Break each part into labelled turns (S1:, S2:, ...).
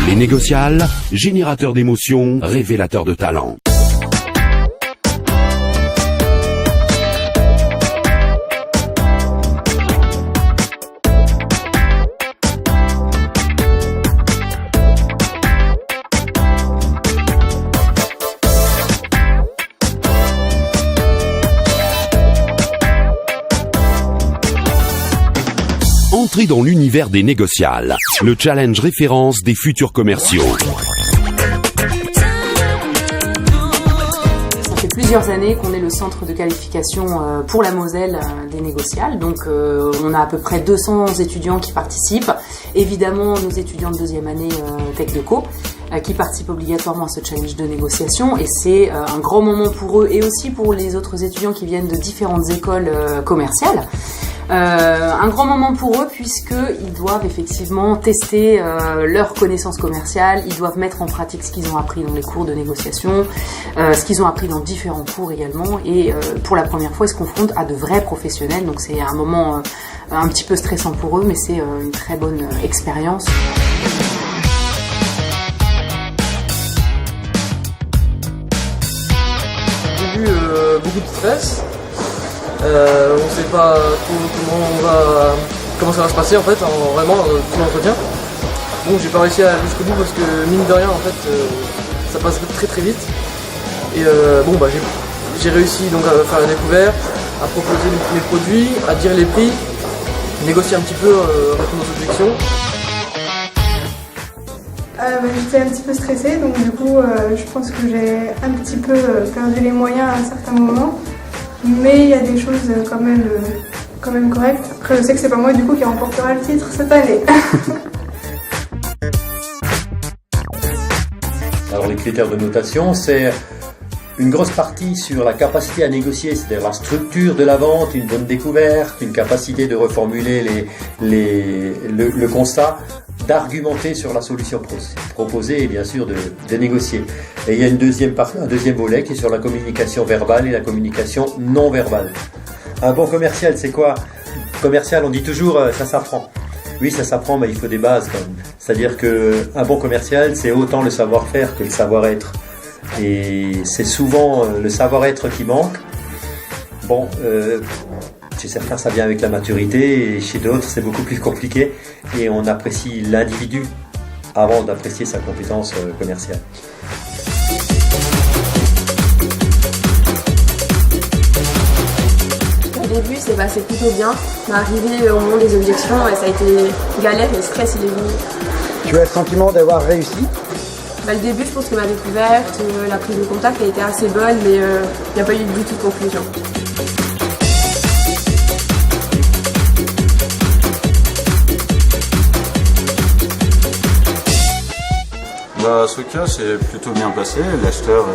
S1: Les négociales, générateurs d'émotions, révélateurs de talent. Entrez dans l'univers des négociales, le challenge référence des futurs commerciaux.
S2: Ça fait plusieurs années qu'on est le centre de qualification pour la Moselle des négociales. Donc on a à peu près 200 étudiants qui participent. Évidemment nos étudiants de deuxième année Tech Deco qui participent obligatoirement à ce challenge de négociation. Et c'est un grand moment pour eux et aussi pour les autres étudiants qui viennent de différentes écoles commerciales. Un grand moment pour eux puisqu'ils doivent effectivement tester leurs connaissances commerciales, ils doivent mettre en pratique ce qu'ils ont appris dans les cours de négociation, ce qu'ils ont appris dans différents cours également et pour la première fois ils se confrontent à de vrais professionnels, donc c'est un moment un petit peu stressant pour eux mais c'est une très bonne expérience.
S3: J'ai eu beaucoup de stress. On sait pas trop comment ça va se passer en fait, vraiment tout l'entretien. Bon, j'ai pas réussi à aller jusqu'au bout parce que mine de rien en fait ça passe très très vite. Et j'ai réussi donc à faire la découverte, à proposer mes produits, à dire les prix, négocier un petit peu, répondre aux objections.
S4: J'étais un petit peu stressée, donc du coup je pense que j'ai un petit peu perdu les moyens à un certain moment. Mais il y a des choses quand même correctes. Après, je sais que c'est pas moi du coup qui remportera le titre cette année.
S5: Alors les critères de notation, c'est une grosse partie sur la capacité à négocier, c'est-à-dire la structure de la vente, une bonne découverte, une capacité de reformuler le constat, d'argumenter sur la solution proposée et bien sûr de négocier. Et il y a un deuxième volet qui est sur la communication verbale et la communication non verbale. Un bon commercial, c'est quoi? Commercial, on dit toujours ça s'apprend. Oui, ça s'apprend, mais il faut des bases quand même. C'est-à-dire qu'un bon commercial, c'est autant le savoir-faire que le savoir-être. Et c'est souvent le savoir-être qui manque. Bon, chez certains, ça vient avec la maturité, et chez d'autres, c'est beaucoup plus compliqué. Et on apprécie l'individu avant d'apprécier sa compétence commerciale.
S6: Au début, c'est passé plutôt bien. On est arrivé au moment des objections et ça a été galère et le stress il est venu.
S7: Tu as le sentiment d'avoir réussi?
S6: Le début, je pense que ma découverte, la prise de contact a été assez bonne, mais il n'y a pas eu du tout de conclusion.
S8: Ce cas s'est plutôt bien passé, l'acheteur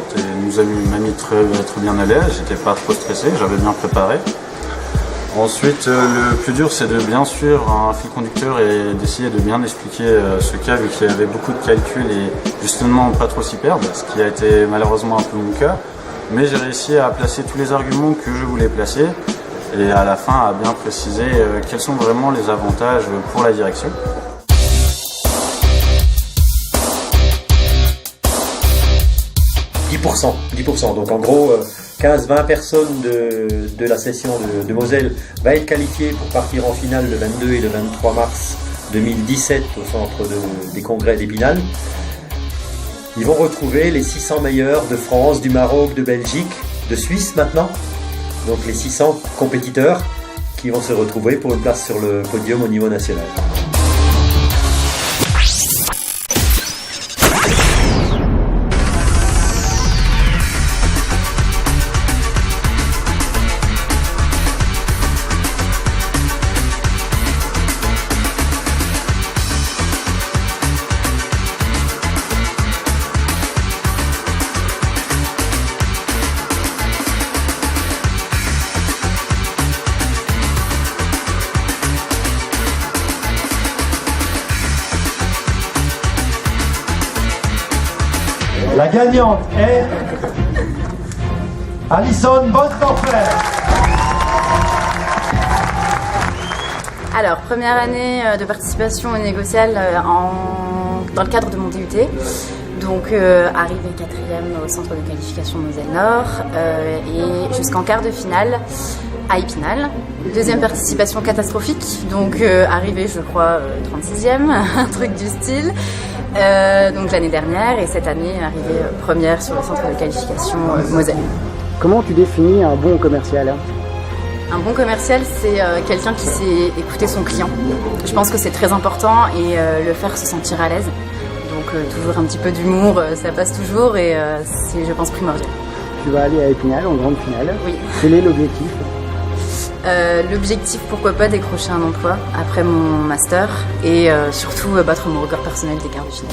S8: m'a mis très bien à l'aise, j'étais pas trop stressé, j'avais bien préparé. Ensuite, le plus dur c'est de bien suivre un fil conducteur et d'essayer de bien expliquer ce cas vu qu'il y avait beaucoup de calculs et justement pas trop s'y perdre, ce qui a été malheureusement un peu mon cas. Mais j'ai réussi à placer tous les arguments que je voulais placer et à la fin à bien préciser quels sont vraiment les avantages pour la direction. « 10%. Donc en gros, 15-20 personnes de la session de Moselle va être qualifiée pour partir en finale le 22 et le 23 mars 2017 au centre des congrès d'Épinal. Ils vont retrouver les 600 meilleurs de France, du Maroc, de Belgique, de Suisse maintenant. Donc les 600 compétiteurs qui vont se retrouver pour une place sur le podium au niveau national.
S9: La gagnante est Alison Bosdorfer.
S10: Alors, première année de participation au négocial dans le cadre de mon DUT. Donc, arrivée 4e au centre de qualification Moselle-Nord et jusqu'en quart de finale à Épinal. Deuxième participation catastrophique, donc arrivée, je crois, 36e, un truc du style. Donc l'année dernière et cette année, arrivée première sur le centre de qualification Moselle.
S7: Comment tu définis un bon commercial?
S10: Un bon commercial, c'est quelqu'un qui sait écouter son client. Je pense que c'est très important et le faire se sentir à l'aise. Donc toujours un petit peu d'humour, ça passe toujours et c'est, je pense, primordial.
S7: Tu vas aller à Épinal en grande finale.
S10: Oui.
S7: Quel est l'objectif?
S10: L'objectif, pourquoi pas, décrocher un emploi après mon master et surtout battre mon record personnel des quarts de finale.